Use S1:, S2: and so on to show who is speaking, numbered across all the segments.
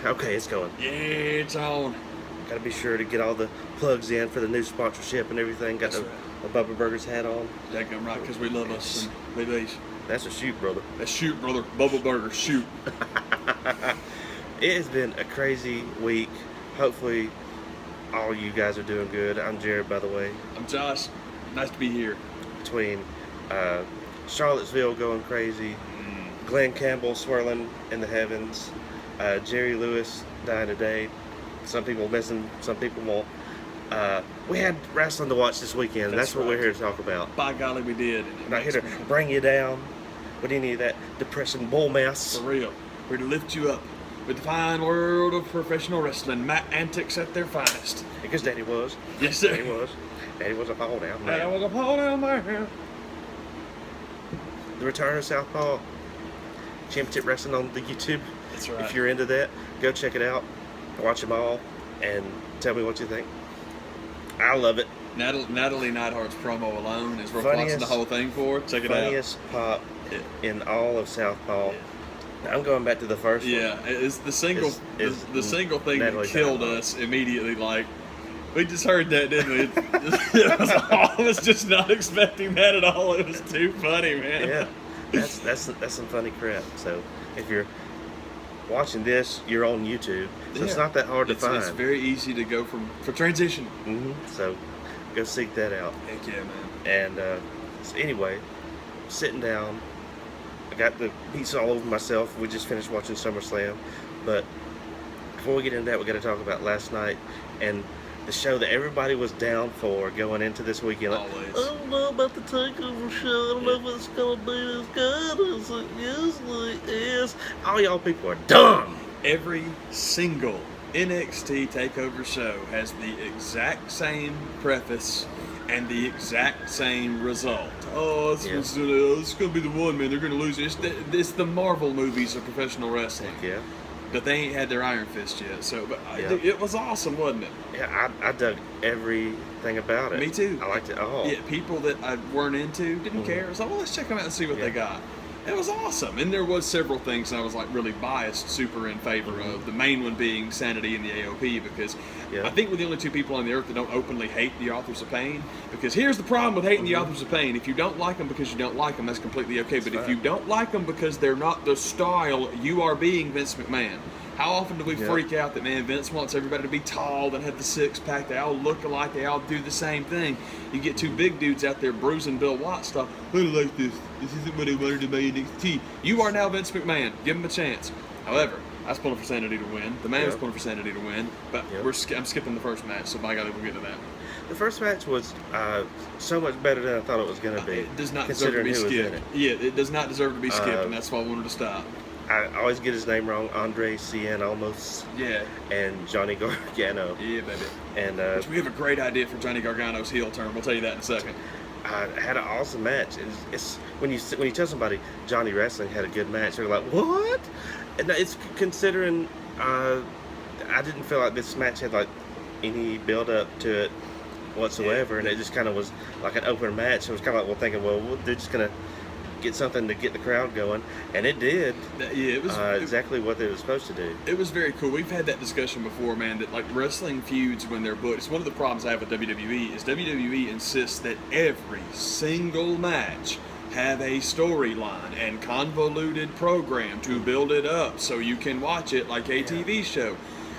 S1: Okay, it's going.
S2: Yeah, it's on.
S1: Got to be sure to get all the plugs in for the new sponsorship and everything. Got the Bubba Burgers hat on.
S2: Daggum right, because we love us and babies.
S1: That's a shoot, brother.
S2: That's shoot, brother. Bubba Burger, shoot.
S1: It has been a crazy week. Hopefully, all you guys are doing good. I'm Jared, by the way.
S2: I'm Josh. Nice to be here.
S1: Between Charlottesville going crazy, Glenn Campbell swirling in the heavens, Jerry Lewis dying today. Some people missing, some people won't. We had wrestling to watch this weekend. That's what we're here to talk about.
S2: By golly, we did.
S1: We're not here to bring you down with any of that depressing bull mess.
S2: For real. We're to lift you up with the fine world of professional wrestling. Matt antics at their finest.
S1: Because Daddy was.
S2: Yes, sir.
S1: Daddy was. Daddy was a fall down man.
S2: Daddy was a fall down man.
S1: The return of Southpaw Championship Wrestling on the YouTube.
S2: That's right.
S1: If you're into that, go check it out. Watch them all and tell me what you think. I love it.
S2: Natalie Neidhart's promo alone is worth watching the whole thing for. Check it out.
S1: Funniest pop in all of Southpaw. I'm going back to the first one.
S2: Yeah, it's the single. The single thing that killed us immediately. Like, we just heard that, didn't we? I was just not expecting that at all. It was too funny, man.
S1: Yeah, that's some funny crap. So if you're watching this, you're on YouTube, so it's not that hard to find.
S2: It's very easy to go for transition.
S1: So go seek that out.
S2: Heck yeah, man.
S1: And so anyway, sitting down, I got the pizza all over myself. We just finished watching SummerSlam, but before we get into that, we got to talk about last night and the show that everybody was down for going into this weekend. Like,
S2: Always.
S1: I don't know about the Takeover show. I don't know if it's gonna be as good as it usually is. All y'all people are dumb.
S2: Every single NXT Takeover show has the exact same preface and the exact same result. Oh, it's gonna be the one, man. They're gonna lose. It's the Marvel movies of professional wrestling.
S1: Yeah.
S2: But they ain't had their Iron Fist yet. So, it was awesome, wasn't it?
S1: Yeah, I dug everything about it.
S2: Me too.
S1: I liked it all.
S2: Yeah, people that I weren't into didn't care. So, well, let's check them out and see what they got. It was awesome. And there was several things I was like really biased super in favor of. The main one being Sanity and the AOP, because I think we're the only two people on the earth that don't openly hate the Authors of Pain. Because here's the problem with hating the Authors of Pain. If you don't like them because you don't like them, that's completely okay. But if you don't like them because they're not the style, you are being Vince McMahon. How often do we freak out that, man, Vince wants everybody to be tall and have the six-pack, they all look alike, they all do the same thing. You get two big dudes out there bruising Bill Watts stuff. I don't like this. This isn't what I wanted to be NXT. You are now Vince McMahon. Give him a chance. However, I was pulling for Sanity to win. The man was pulling for Sanity to win. But I'm skipping the first match, so by golly, we'll get to that.
S1: The first match was so much better than I thought it was going to be.
S2: It does not deserve to be skipped. Yeah, it does not deserve to be skipped, and that's why I wanted to stop.
S1: I always get his name wrong. Andre Cien almost.
S2: Yeah.
S1: And Johnny Gargano.
S2: Yeah, baby.
S1: And
S2: which we have a great idea for Johnny Gargano's heel turn. We'll tell you that in a second.
S1: Had an awesome match. It's when you tell somebody Johnny Wrestling had a good match, they're like, what? And it's considering I didn't feel like this match had like any build up to it whatsoever, and it just kind of was like an open match. It was kind of like thinking, they're just gonna get something to get the crowd going, and it did.
S2: Yeah, it was
S1: exactly what they were supposed to do.
S2: It was very cool. We've had that discussion before, man, that like wrestling feuds when they're booked, it's one of the problems I have with WWE is WWE insists that every single match have a storyline and convoluted program to build it up so you can watch it like a TV show.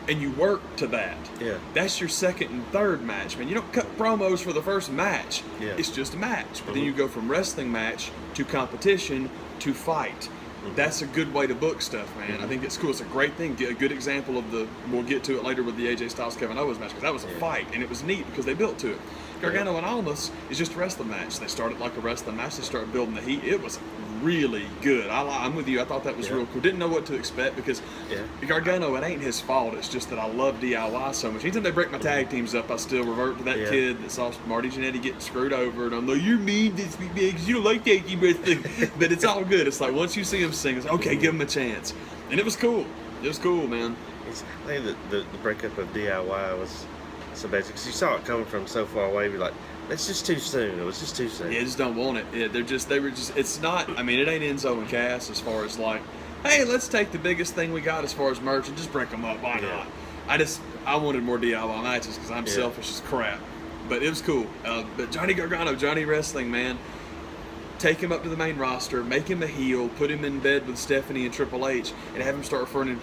S2: And you work to that.
S1: Yeah.
S2: That's your second and third match, man. You don't cut promos for the first match.
S1: Yeah.
S2: It's just a match. But then you go from wrestling match to competition to fight. That's a good way to book stuff, man. I think it's cool. It's a great thing. A good example of we'll get to it later with the AJ Styles Kevin Owens match, because that was a fight, and it was neat because they built to it. Gargano and Almas is just a wrestling match. They started like a wrestling match. They started building the heat. It was really good. I'm with you. I thought that was real cool. Didn't know what to expect because Gargano, it ain't his fault. It's just that I love DIY so much. Anytime they break my tag teams up, I still revert to that kid that saw Marty Jannetty getting screwed over. And I'm like, you're mean this week because you don't like tag team wrestling. But it's all good. It's like once you see him sing, it's okay, give him a chance. And it was cool. It was cool, man.
S1: I think the breakup of DIY was so basic. Because you saw it coming from so far away. You're like, it's just too soon. It was just too soon.
S2: Yeah, just don't want it. Yeah, they were just. It's not. I mean, it ain't Enzo and Cass as far as like hey, let's take the biggest thing we got as far as merch and just break them up. Why not? I wanted more DIY matches because I'm selfish as crap. But it was cool. But Johnny Gargano, Johnny Wrestling, man. Take him up to the main roster, make him a heel, put him in bed with Stephanie and Triple H, and have him start referring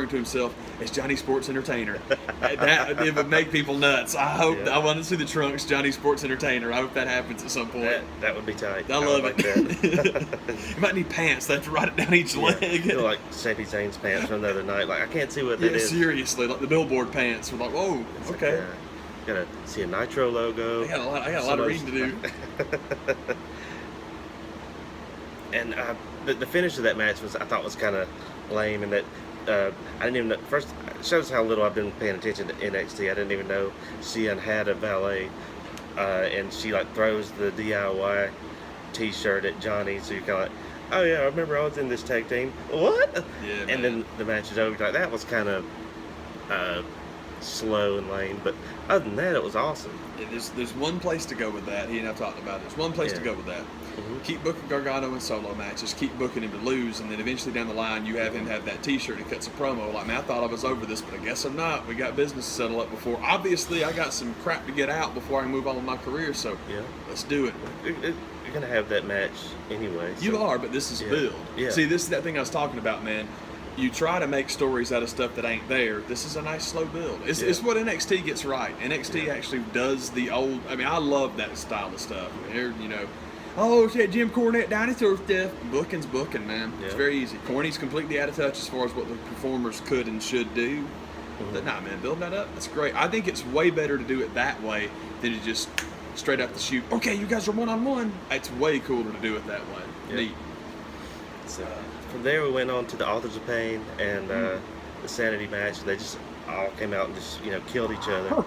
S2: to himself as Johnny Sports Entertainer. It would make people nuts. I want to see the Trunks, Johnny Sports Entertainer. I hope that happens at some point.
S1: That would be tight.
S2: I love
S1: like
S2: it. You might need pants. They have to write it down each leg.
S1: Like Sami Zayn's pants from the other night. Like, I can't see what that is.
S2: Seriously, like the billboard pants. We're like, whoa, it's okay.
S1: Like, gotta see a Nitro logo.
S2: I got a lot of reading to do.
S1: And the finish of that match I thought was kind of lame, and that I didn't even know. First, it shows how little I've been paying attention to NXT. I didn't even know Cien had a valet, and she like throws the DIY T-shirt at Johnny. So you're kind of like, oh yeah, I remember I was in this tag team. What?
S2: Yeah.
S1: And
S2: man.
S1: then the match is over. Like, that was kind of slow and lame, but other than that, it was awesome.
S2: There's one place to go with that. He and I've talked about it. There's one place to go with that.
S1: Mm-hmm.
S2: Keep booking Gargano in solo matches. Keep booking him to lose, and then eventually down the line, you have him have that T-shirt and cuts a promo. Like, man, I thought I was over this, but I guess I'm not. We got business to settle up before. Obviously, I got some crap to get out before I move on with my career. So let's do it.
S1: You're gonna have that match anyway. So.
S2: You are, but this is build.
S1: Yeah.
S2: See, this is that thing I was talking about, man. You try to make stories out of stuff that ain't there. This is a nice slow build. It's what NXT gets right. NXT actually does the old. I mean, I love that style of stuff. Here, oh shit, Jim Cornette dinosaur stuff. Booking's booking, man.
S1: Yeah.
S2: It's very easy. Corny's completely out of touch as far as what the performers could and should do. Mm-hmm. But nah, man, building that up, that's great. I think it's way better to do it that way than to just straight out the chute. Okay, you guys are one-on-one. It's way cooler to do it that way.
S1: Yeah.
S2: Neat.
S1: So from there we went on to the Authors of Pain and the Sanity match. They just all came out and just killed each other.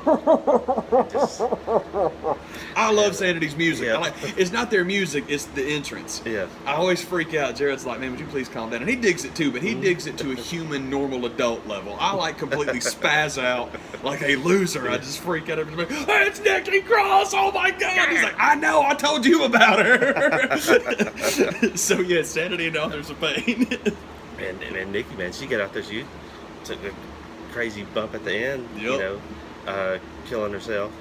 S2: I love Sanity's music.
S1: Yeah.
S2: It's not their music, it's the entrance.
S1: Yeah.
S2: I always freak out. Jared's like, man, would you please calm down? And he digs it too, but he digs it to a human, normal adult level. I like completely spaz out like a loser. I just freak out every time. Hey, it's Nikki Cross! Oh my God! He's like, I know, I told you about her. So yeah, Sanity and Authors of Pain.
S1: and Nikki, man, she got out there. She took a crazy bump at the end. Killing herself.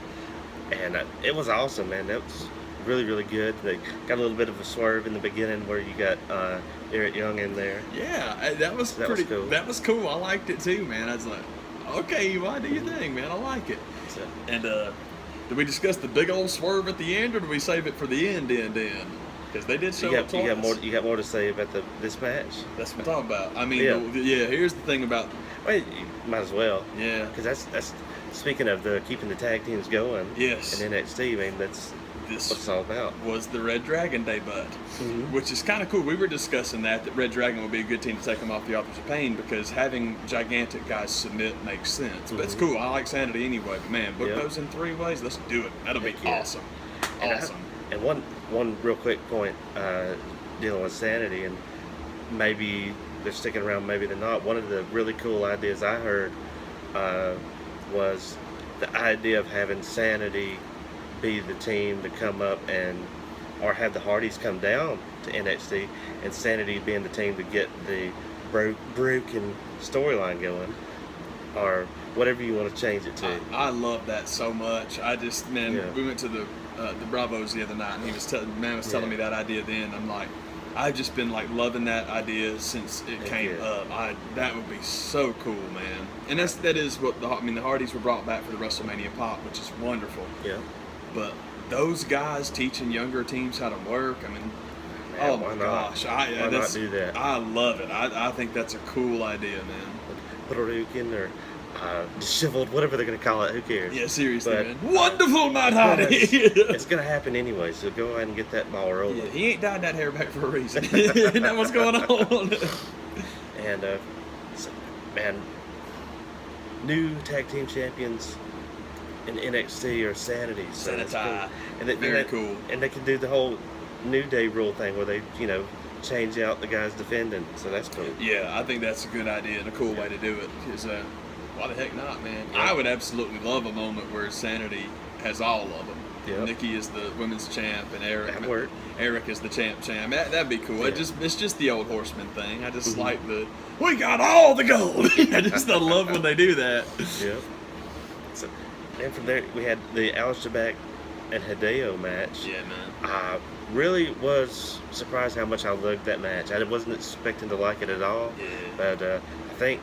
S1: And it was awesome, man. That was really, really good. They got a little bit of a swerve in the beginning where you got Eric Young in there.
S2: Yeah, that was cool. That was cool. I liked it too, man. I was like, okay, you want to do your thing, man. I like it.
S1: So,
S2: and did we discuss the big old swerve at the end, or did we save it for the end? Because they did show it twice.
S1: You got more to say about this match?
S2: That's what I'm talking about. I mean, here's the thing about.
S1: Well, you might as well.
S2: Yeah.
S1: Because that's speaking of keeping the tag teams going.
S2: Yes.
S1: In NXT, I mean, that's what it's all about.
S2: Was the Red Dragon debut, which is kind of cool. We were discussing that Red Dragon would be a good team to take them off the Authors of Pain because having gigantic guys submit makes sense. But it's cool. I like Sanity anyway. But man, book those in 3 ways. Let's do it. That'll be awesome. Awesome.
S1: And one real quick point dealing with Sanity, and maybe they're sticking around, maybe they're not. One of the really cool ideas I heard was the idea of having Sanity be the team to come up or have the Hardys come down to NXT, and Sanity being the team to get the broken storyline going, or whatever you want to change it to.
S2: I love that so much. We went to the Bravos the other night, and he was telling me that idea then. I'm like, I've just been like loving that idea since it came up. That would be so cool, man. And that is what the Hardys were brought back for the WrestleMania pop, which is wonderful.
S1: Yeah.
S2: But those guys teaching younger teams how to work, I mean, oh my gosh,
S1: why not do that?
S2: I love it. I think that's a cool idea, man.
S1: Peruvian or disheveled, whatever they're going to call it, who cares?
S2: Yeah, seriously, man. Wonderful, Matt Hardy!
S1: It's going to happen anyway, so go ahead and get that ball rolling.
S2: Yeah, he ain't dyed that hair back for a reason. Isn't that what's going on?
S1: And, man, new tag team champions in NXT are Sanity. So that's cool. And
S2: Very cool.
S1: And they can do the whole New Day rule thing where they, change out the guys defending. So that's cool.
S2: Yeah, I think that's a good idea and a cool way to do it. Because, why the heck not, man?
S1: Yeah.
S2: I would absolutely love a moment where Sanity has all of them.
S1: Yep.
S2: Nikki is the women's champ, and Eric is the champ. That'd be cool.
S1: Yeah.
S2: It's just the old horseman thing. I just like we got all the gold. I love when they do that.
S1: Yep. So, and from there we had the Aleister Black and Hideo match.
S2: Yeah, man.
S1: I really was surprised how much I loved that match. I wasn't expecting to like it at all.
S2: Yeah.
S1: But I think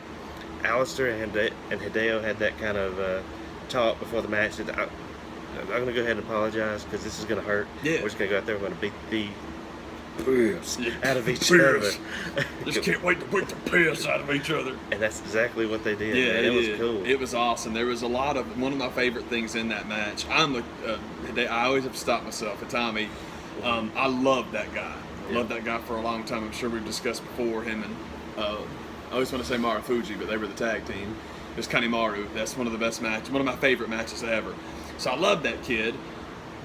S1: Aleister and Hideo had that kind of talk before the match. That I'm going to go ahead and apologize because this is going to hurt.
S2: Yeah.
S1: We're just going to go out there. We're going to beat the piss out of each other.
S2: Just can't wait to beat the piss out of each other.
S1: And that's exactly what they did.
S2: Yeah,
S1: man. It was cool.
S2: It was awesome. There was one of my favorite things in that match. I always have to stop myself. At Tommy, I love that guy. I loved that guy for a long time. I'm sure we've discussed before him and I always want to say Marufuji, but they were the tag team. It was Kanemaru. That's one of the best matches, one of my favorite matches ever. So I love that kid,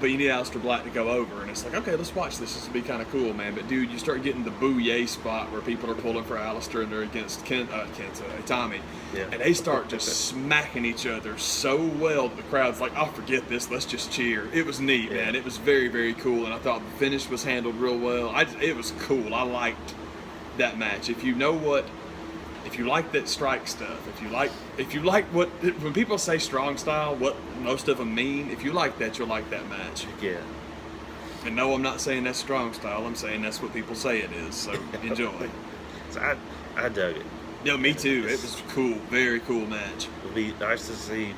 S2: but you need Aleister Black to go over, and it's like, okay, let's watch this. This will be kind of cool, man. But dude, you start getting the booyah spot where people are pulling for Aleister and they're against Tommy,
S1: Yeah.
S2: and they start just smacking each other so well that the crowd's like, oh, forget this, let's just cheer. It was neat, man. It was very, very cool, and I thought the finish was handled real well. It was cool. I liked that match. If you like that strike stuff, if you like what when people say strong style, what most of them mean, if you like that, you'll like that match.
S1: Yeah.
S2: And no, I'm not saying that's strong style. I'm saying that's what people say it is. So enjoy.
S1: So I dug it.
S2: No, me too. It was cool. Very cool match.
S1: It'll be nice to see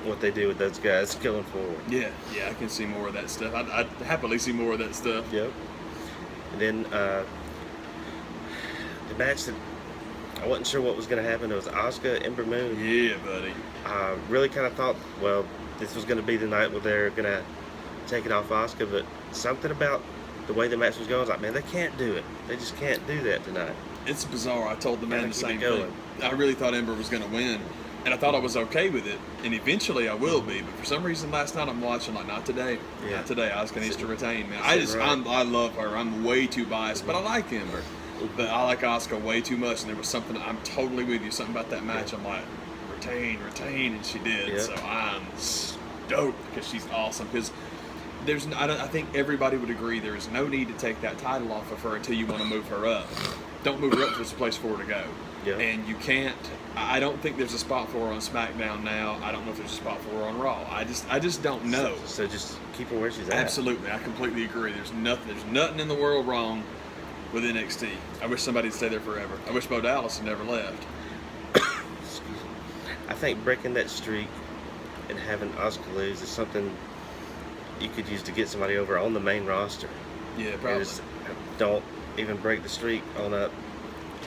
S1: what they do with those guys going forward.
S2: Yeah, I can see more of that stuff. I'd happily see more of that stuff.
S1: Yep. And then the match that I wasn't sure what was going to happen. It was Asuka, Ember Moon.
S2: Yeah, buddy.
S1: I really kind of thought, well, this was going to be the night where they're going to take it off Asuka, but something about the way the match was going, I was like, man, they can't do it. They just can't do that tonight.
S2: It's bizarre. I told the man
S1: Gotta
S2: the
S1: keep
S2: same
S1: it going.
S2: thing. I really thought Ember was going to win, and I thought I was okay with it, and eventually I will be. But for some reason, last night I'm watching like, not today.
S1: Yeah.
S2: Not today. Asuka needs to retain, man.
S1: Right.
S2: I love her. I'm way too biased, but I like Ember. But I like Asuka way too much, and there was something. I'm totally with you. Something about that match. I'm like, retain, and she did.
S1: Yeah.
S2: So I'm stoked because she's awesome. Because I think everybody would agree there is no need to take that title off of her until you want to move her up. Don't move her up. There's a place for her to go.
S1: Yeah.
S2: And you can't. I don't think there's a spot for her on SmackDown now. I don't know if there's a spot for her on Raw. I just don't know.
S1: So just keep her where she's at.
S2: Absolutely, I completely agree. There's nothing in the world wrong with NXT. I wish somebody'd stay there forever. I wish Bo Dallas had never left.
S1: Excuse me. I think breaking that streak and having Asuka lose is something you could use to get somebody over on the main roster.
S2: Yeah, probably.
S1: Just don't even break the streak on up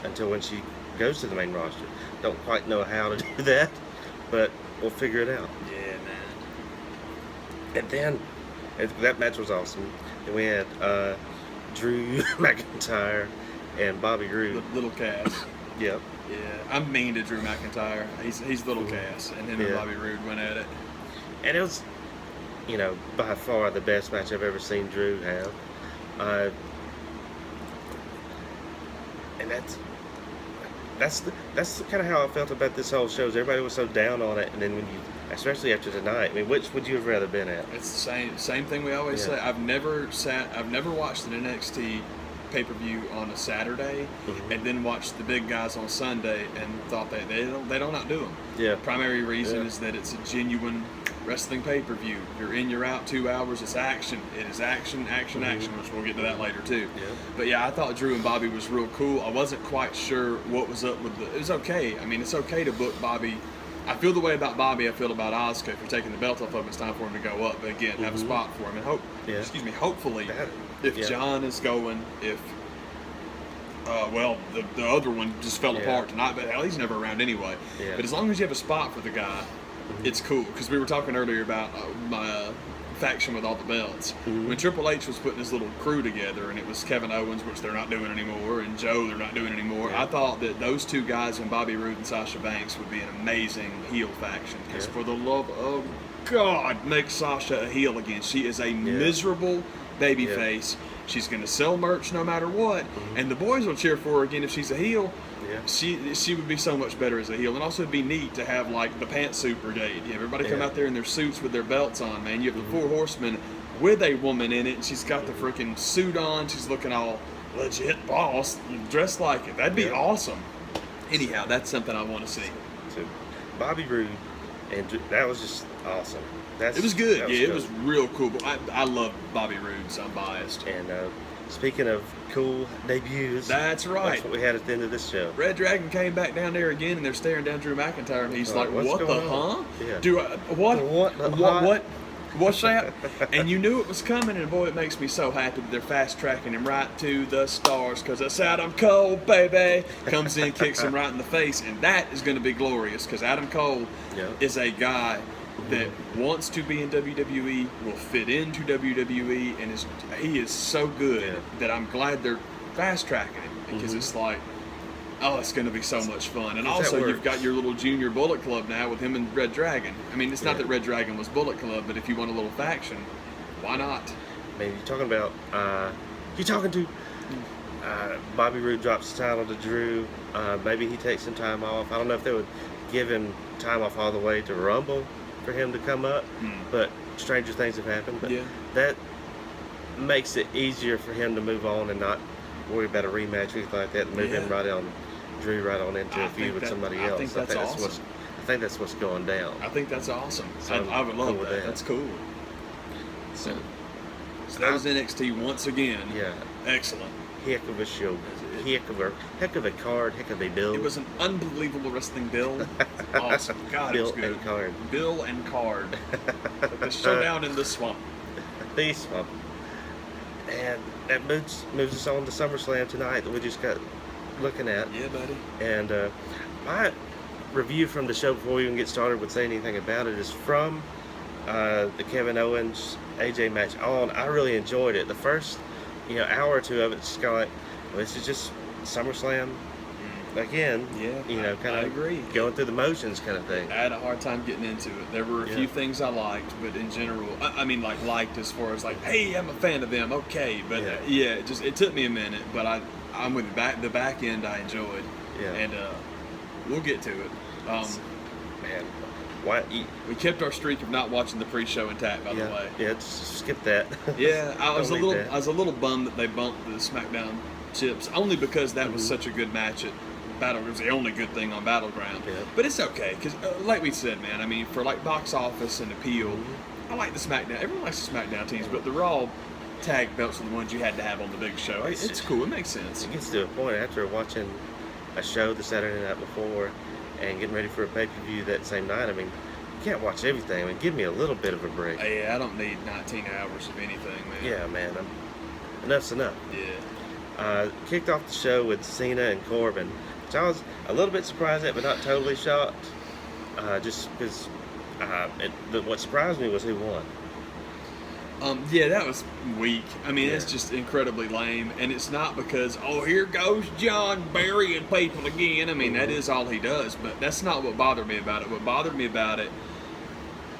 S1: until when she goes to the main roster. Don't quite know how to do that, but we'll figure it out.
S2: Yeah, man.
S1: And then that match was awesome. And we had Drew McIntyre and Bobby Roode.
S2: Little Cass.
S1: Yep.
S2: Yeah, I'm mean to Drew McIntyre. He's Little Cass, and him and Bobby Roode went at it.
S1: And it was, by far the best match I've ever seen Drew have. And that's kind of how I felt about this whole show. Everybody was so down on it, and then especially after tonight. I mean, which would you have rather been at?
S2: It's the same thing we always say. I've never watched an NXT pay-per-view on a Saturday and then watched the big guys on Sunday and thought they don't outdo them.
S1: Yeah.
S2: Primary reason is that it's a genuine wrestling pay-per-view. You're in, you're out, 2 hours. It's action. It is action, which we'll get to that later too.
S1: Yeah.
S2: But yeah, I thought Drew and Bobby was real cool. I wasn't quite sure what was up with it was okay. I mean, it's okay to book Bobby. I feel the way about Bobby I feel about Asuka. If you're taking the belt off of him, it's time for him to go up. But again, have a spot for him. And hopefully, if John is going, if the other one just fell apart tonight, but hell, he's never around anyway.
S1: Yeah.
S2: But as long as you have a spot for the guy, it's cool. Because we were talking earlier about my faction with all the belts. When Triple H was putting his little crew together, and it was Kevin Owens, which they're not doing anymore, and Joe, they're not doing anymore. I thought that those two guys, and Bobby Roode and Sasha Banks, would be an amazing heel faction. Because for the love of God, make Sasha a heel again. She is a miserable babyface, She's going to sell merch no matter what, and the boys will cheer for her again if she's a heel.
S1: Yeah.
S2: She would be so much better as a heel, and also it'd be neat to have like the pantsuit brigade. Everybody come out there in their suits with their belts on, man. You have the 4 horsemen with a woman in it, and she's got the freaking suit on. She's looking all legit boss, dressed like it. That'd be awesome. Anyhow, that's something I want to see.
S1: So, Bobby Roode, and that was just awesome.
S2: It was good. It was real cool. I love Bobby Roode, so I'm biased.
S1: And speaking of cool debuts,
S2: that's right.
S1: That's what we had at the end of this show.
S2: Red Dragon came back down there again, and they're staring down Drew McIntyre, and he's like, "What the huh?
S1: Yeah.
S2: What's that?" And you knew it was coming, and boy, it makes me so happy that they're fast tracking him right to the stars, because that's Adam Cole, baby. Comes in, kicks him right in the face, and that is going to be glorious, because Adam Cole is a guy that wants to be in WWE, will fit into WWE, and he is so good that I'm glad they're fast tracking him, because it's like, oh, it's going to be so much fun. And also, you've got your little junior Bullet Club now with him and Red Dragon. I mean, it's not that Red Dragon was Bullet Club, but if you want a little faction, why not?
S1: I mean, you're talking to Bobby Roode drops the title to Drew. Maybe he takes some time off. I don't know if they would give him time off all the way to Rumble for him to come up, but stranger things have happened. But that makes it easier for him to move on and not worry about a rematch or anything like that, and move him Drew right on into a feud with somebody else.
S2: I think that's awesome.
S1: I think that's what's going down.
S2: I think that's awesome.
S1: So
S2: I would love that. That's cool. So that was NXT once again.
S1: Yeah.
S2: Excellent.
S1: Heck of a show. Heck of a card. Heck of a bill.
S2: It was an unbelievable wrestling bill. Awesome. God,
S1: bill
S2: it was good.
S1: And card.
S2: Bill and card. The Showdown in the Swamp.
S1: The Swamp. And that moves us on to SummerSlam tonight that we just got looking at.
S2: Yeah, buddy.
S1: And my review from the show before we even get started with saying anything about it is from the Kevin Owens AJ match on. I really enjoyed it. The first hour or two of it's kind of like, well, this is just SummerSlam again.
S2: Yeah,
S1: kind of
S2: agree.
S1: Going through the motions kind of thing.
S2: I had a hard time getting into it. There were a few things I liked, but in general, I mean, liked as far as hey, I'm a fan of them, okay. But it took me a minute, but I'm with you. The back end I enjoyed. Yeah. And we'll get to it.
S1: Man, why?
S2: We kept our streak of not watching the pre-show intact, by the way.
S1: Yeah, just skip that.
S2: Yeah, I was a little bummed that they bumped the SmackDown chips, only because that was such a good match at Battle. It was the only good thing on Battleground. Yeah. But it's okay, because like we said, man, I mean, for box office and appeal, I like the SmackDown. Everyone likes the SmackDown teams, but the Raw tag belts are the ones you had to have on the big show. It's cool. It makes sense.
S1: It gets to a point after watching a show the Saturday night before and getting ready for a pay-per-view that same night. I mean, you can't watch everything. I mean, give me a little bit of a break.
S2: Yeah, I don't need 19 hours of anything, man.
S1: Yeah, man. Enough's enough.
S2: Yeah.
S1: Kicked off the show with Cena and Corbin, which I was a little bit surprised at, but not totally shocked. Just because what surprised me was who won.
S2: Yeah, that was weak. I mean, it's just incredibly lame, and it's not because, here goes John burying people again. I mean, that is all he does, but that's not what bothered me about it. What bothered me about it,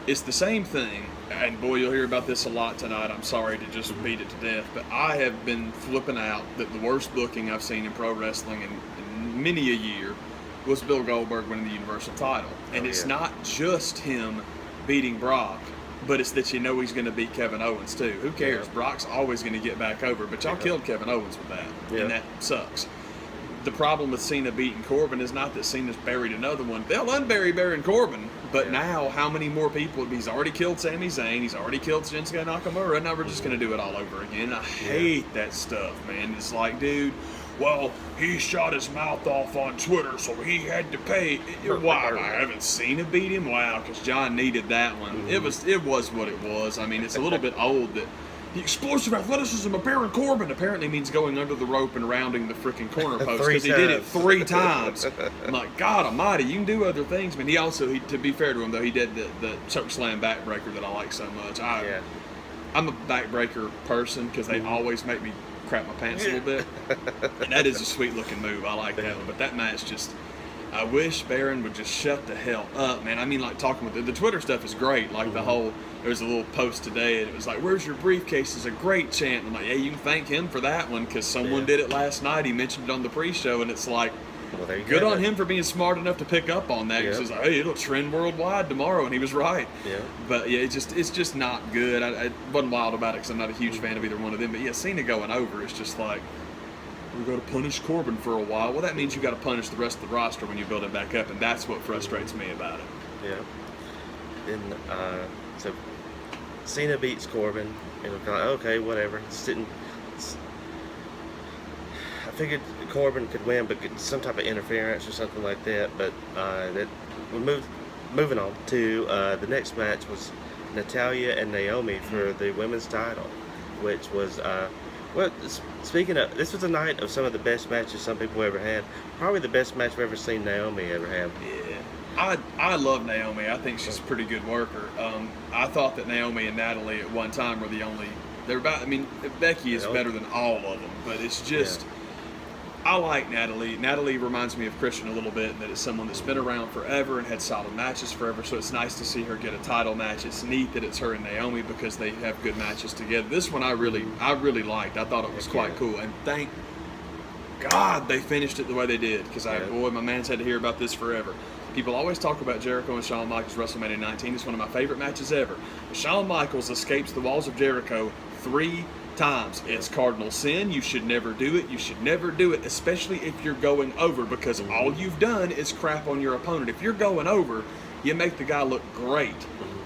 S2: it's the same thing, and boy, you'll hear about this a lot tonight. I'm sorry to just beat it to death, but I have been flipping out that the worst booking I've seen in pro wrestling in many a year was Bill Goldberg winning the Universal title. And it's not just him beating Brock, but it's that he's going to beat Kevin Owens too. Who cares? Yeah. Brock's always going to get back over, but y'all killed Kevin Owens with that, and that sucks. The problem with Cena beating Corbin is not that Cena's buried another one. They'll unbury Baron Corbin, but now how many more people? He's already killed Sami Zayn. He's already killed Shinsuke Nakamura. Now we're just going to do it all over again. I hate that stuff, man. It's like, dude, well, he shot his mouth off on Twitter, so he had to pay. Why? I haven't seen it beat him. Wow, because John needed that one. It was what it was. I mean, it's a little bit old that the explosive athleticism of Baron Corbin apparently means going under the rope and rounding the freaking corner post, because he did it 3 times. I'm like, God Almighty, you can do other things. I mean, to be fair to him though, he did the choke slam backbreaker that I like so much. I'm a backbreaker person because they always make me crap my pants a little bit, and that is a sweet looking move. I like that one, but that match just I wish Baron would just shut the hell up, man. I mean, like, talking with the Twitter stuff is great. Like, the whole, there was a little post today, and it was like, "Where's your briefcase?" is a great chant. I'm like, yeah, you can thank him for that one, because someone did it last night. He mentioned it on the pre-show, and it's like,
S1: Well, there you
S2: good
S1: go.
S2: on him for being smart enough to pick up on that. Because he's like, hey, it'll trend worldwide tomorrow, and he was right.
S1: Yeah.
S2: But yeah, it's just not good. I wasn't wild about it because I'm not a huge fan of either one of them. But yeah, Cena going over is just like, we're going to punish Corbin for a while. Well, that means you got to punish the rest of the roster when you build it back up, and that's what frustrates me about it.
S1: Yeah. Then so Cena beats Corbin, and we're kind of okay, whatever. I figured Corbin could win, but get some type of interference or something like that. But moving on to the next match was Natalya and Naomi for the women's title, which was speaking of, this was a night of some of the best matches some people ever had. Probably the best match I've ever seen Naomi ever have.
S2: Yeah. I love Naomi. I think she's a pretty good worker. I thought that Naomi and Natalie at one time were the only. They're about. I mean, Becky is better than all of them, but it's just. Yeah. I like Natalie. Natalie reminds me of Christian a little bit, in that it's someone that's been around forever and had solid matches forever. So it's nice to see her get a title match. It's neat that it's her and Naomi because they have good matches together. This one I really liked. I thought it was quite cool, and thank God they finished it the way they did, because boy, my man's had to hear about this forever. People always talk about Jericho and Shawn Michaels WrestleMania 19. It's one of my favorite matches ever. Shawn Michaels escapes the walls of Jericho 3 times. It's cardinal sin. You should never do it. You should never do it, especially if you're going over, because all you've done is crap on your opponent. If you're going over, you make the guy look great.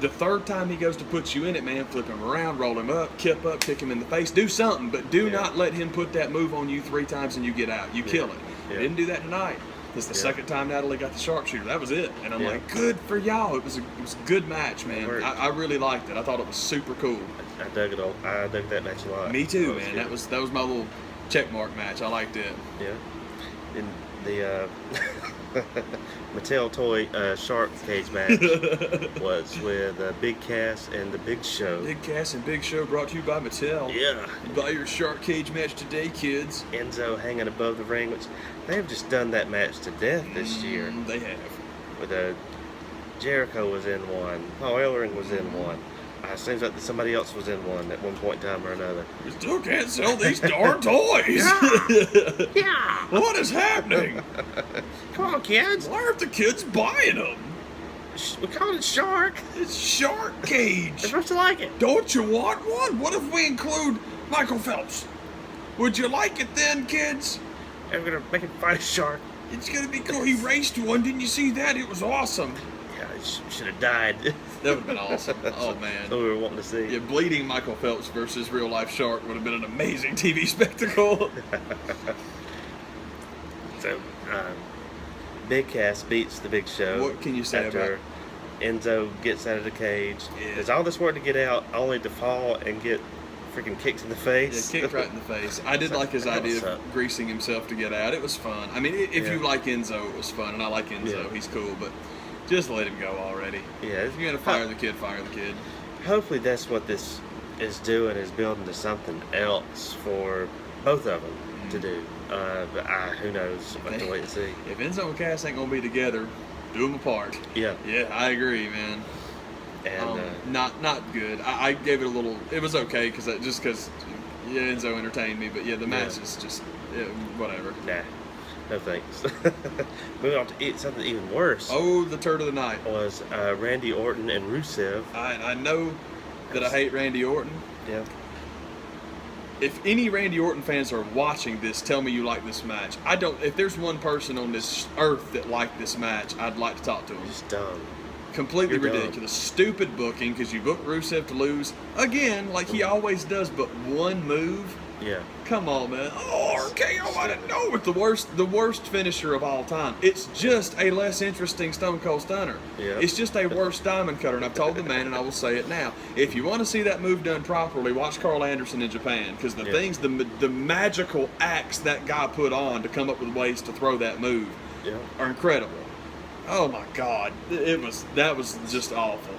S2: The third time he goes to put you in it, man, flip him around, roll him up, kick him in the face, do something, but do not let him put that move on you 3 times and you get out. You kill it. He didn't do that tonight. It's the second time Natalie got the sharpshooter. That was it. And I'm like, good for y'all. It was a good match, man. I really liked it. I thought it was super cool.
S1: I dug it all. I dug that match a lot.
S2: Me too, man. That was my little checkmark match. I liked it.
S1: Yeah. And the Mattel toy shark cage match was with Big Cass and the Big Show.
S2: Big Cass and Big Show brought to you by Mattel.
S1: Yeah.
S2: Buy your shark cage match today, kids.
S1: Enzo hanging above the ring, which they have just done that match to death this year.
S2: They have.
S1: With Jericho was in one. Paul Ellering was in one. It seems like somebody else was in one at one point in time or another.
S2: You still can't sell these darn toys.
S1: Yeah.
S2: What is happening?
S1: Come on, kids.
S2: Why aren't the kids buying them?
S1: We call it Shark.
S2: It's Shark Cage.
S1: They're supposed to like it.
S2: Don't you want one? What if we include Michael Phelps? Would you like it then, kids?
S1: We're gonna make him fight a shark.
S2: It's gonna be cool. He raced one. Didn't you see that? It was awesome.
S1: Yeah, he should have died.
S2: That would have been awesome. Oh, man.
S1: That's what we were wanting to see.
S2: Yeah, bleeding Michael Phelps versus real life shark would have been an amazing TV spectacle.
S1: So, Big Cass beats the Big Show.
S2: What can you say
S1: after Enzo gets out of the cage? There's all this work to get out, only to fall and get freaking kicked in the face.
S2: Yeah, kicked right in the face. I did like his idea of greasing himself to get out. It was fun. I mean, if you like Enzo, it was fun, and I like Enzo. He's cool, but just let him go already.
S1: Yeah.
S2: If you're going to fire the kid, fire the kid.
S1: Hopefully that's what this is doing, is building to something else for both of them to do. But who knows? We'll have to wait and see.
S2: If Enzo and Cass ain't going to be together, do them apart.
S1: Yeah.
S2: Yeah, I agree, man.
S1: And
S2: not good. I gave it a little. It was okay because Enzo entertained me, but the match is just whatever.
S1: Nah, no thanks. Moving on to something even worse.
S2: Oh, the turd of the night
S1: was Randy Orton and Rusev.
S2: I know that I hate Randy Orton.
S1: Yeah.
S2: If any Randy Orton fans are watching this, tell me you like this match. I don't. If there's one person on this earth that liked this match, I'd like to talk to him.
S1: Just dumb.
S2: Completely ridiculous. Stupid booking, because you booked Rusev to lose again, like he always does, but one move.
S1: Yeah.
S2: Come on, man. Oh, RKO, I didn't know it. The worst finisher of all time. It's just a less interesting Stone Cold Stunner.
S1: Yeah.
S2: It's just a worse diamond cutter, and I've told the man, and I will say it now. If you want to see that move done properly, watch Carl Anderson in Japan, because the magical acts that guy put on to come up with ways to throw that move are incredible. Oh my God, that was just awful.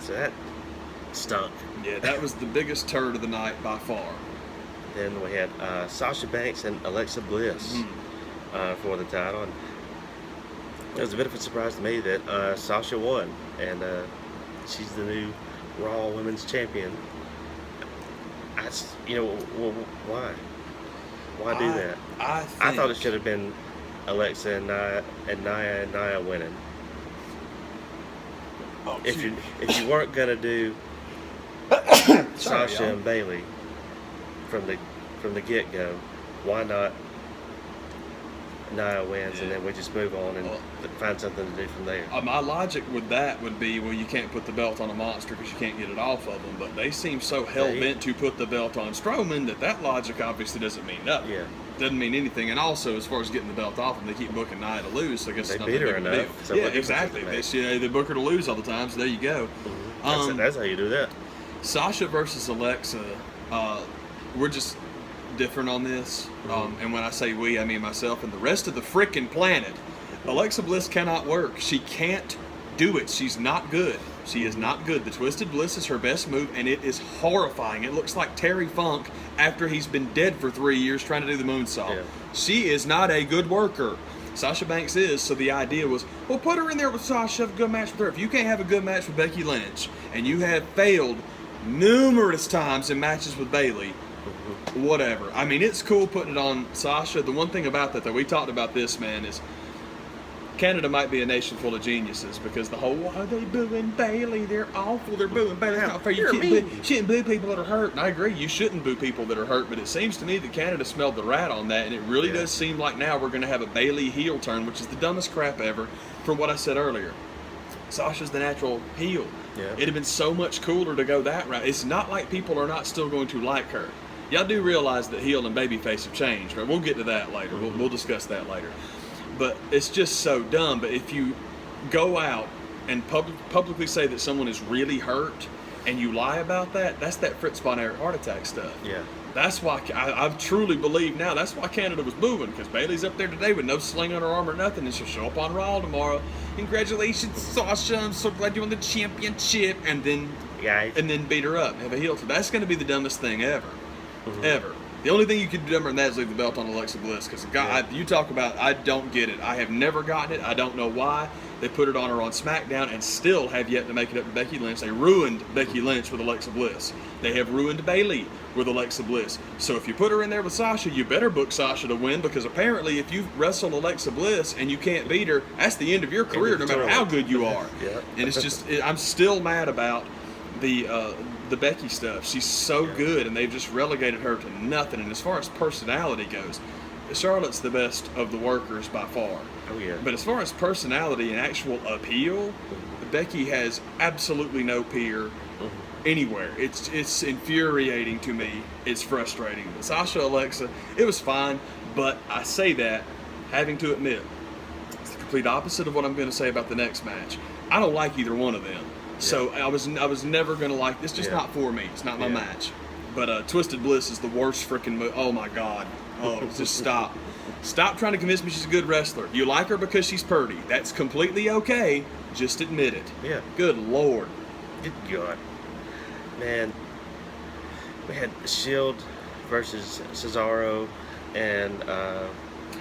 S1: So that stunk.
S2: Yeah, that was the biggest turd of the night by far.
S1: Then we had Sasha Banks and Alexa Bliss for the title. And It was a bit of a surprise to me that Sasha won, and she's the new Raw Women's Champion. Well, why? Why do that? I thought it should have been Alexa and Nia winning.
S2: Oh,
S1: If you weren't gonna do Sasha and Bailey from the get go, why not Nia wins and then we just move on and find something to do from there?
S2: My logic with that would be, well, you can't put the belt on a monster because you can't get it off of them. But they seem so hell-bent to put the belt on Strowman that logic obviously doesn't mean nothing.
S1: Yeah.
S2: Doesn't mean anything. And also, as far as getting the belt off them, they keep booking Nia to lose. So I guess
S1: They
S2: it's not
S1: beat
S2: that
S1: her
S2: big of a
S1: enough,
S2: deal.
S1: so
S2: Yeah,
S1: what difference
S2: exactly.
S1: does it make?
S2: They book her to lose all the time, so there you go.
S1: That's how you do that.
S2: Sasha versus Alexa, we're just different on this. And when I say we, I mean myself and the rest of the frickin' planet. Alexa Bliss cannot work. She can't do it. She's not good. She is not good. The Twisted Bliss is her best move, and it is horrifying. It looks like Terry Funk after he's been dead for 3 years trying to do the moonsault.
S1: Yeah.
S2: She is not a good worker. Sasha Banks is, so the idea was, well, put her in there with Sasha, have a good match with her. If you can't have a good match with Becky Lynch, and you have failed numerous times in matches with Bayley, whatever. I mean, it's cool putting it on Sasha. The one thing about that, though, we talked about this, man, is Canada might be a nation full of geniuses because the whole, why are they booing Bayley? They're awful. They're booing Bayley. It's not fair. You shouldn't boo people that are hurt. And I agree, you shouldn't boo people that are hurt, but it seems to me that Canada smelled the rat on that, and it really does seem like now we're going to have a Bayley heel turn, which is the dumbest crap ever from what I said earlier. Sasha's the natural heel.
S1: Yeah.
S2: It'd have been so much cooler to go that route. It's not like people are not still going to like her. Y'all do realize that heel and babyface have changed, right? We'll get to that later. We'll discuss that later. But it's just so dumb. But if you go out and publicly say that someone is really hurt and you lie about that, that's that Fritz von Erich heart attack stuff.
S1: Yeah.
S2: That's why I truly believe now, that's why Canada was booing, because Bayley's up there today with no sling on her arm or nothing, and she'll show up on Raw tomorrow. Congratulations, Sasha, I'm so glad you won the championship. And then beat her up and have a heel turn. That's going to be the dumbest thing ever. Ever. The only thing you could do dumber than that is leave the belt on Alexa Bliss, because you talk about, I don't get it. I have never gotten it. I don't know why. They put it on her on SmackDown and still have yet to make it up to Becky Lynch. They ruined Becky Lynch with Alexa Bliss. They have ruined Bayley with Alexa Bliss. So if you put her in there with Sasha, you better book Sasha to win, because apparently if you wrestle Alexa Bliss and you can't beat her, that's the end of your career, no matter how good you are. And it's just, I'm still mad about the Becky stuff. She's so good, and they've just relegated her to nothing. And as far as personality goes, Charlotte's the best of the workers by far.
S1: Oh, yeah.
S2: But as far as personality and actual appeal, Becky has absolutely no peer anywhere. It's infuriating to me. It's frustrating. Sasha, Alexa, it was fine, but I say that having to admit it's the complete opposite of what I'm going to say about the next match. I don't like either one of them. So I was never going to like this. Just not for me. It's not my match. But Twisted Bliss is the worst freaking move. Oh my God. Oh, just stop. Stop trying to convince me she's a good wrestler. You like her because she's pretty. That's completely okay. Just admit it.
S1: Yeah.
S2: Good Lord.
S1: Good God. Man, we had Shield versus Cesaro and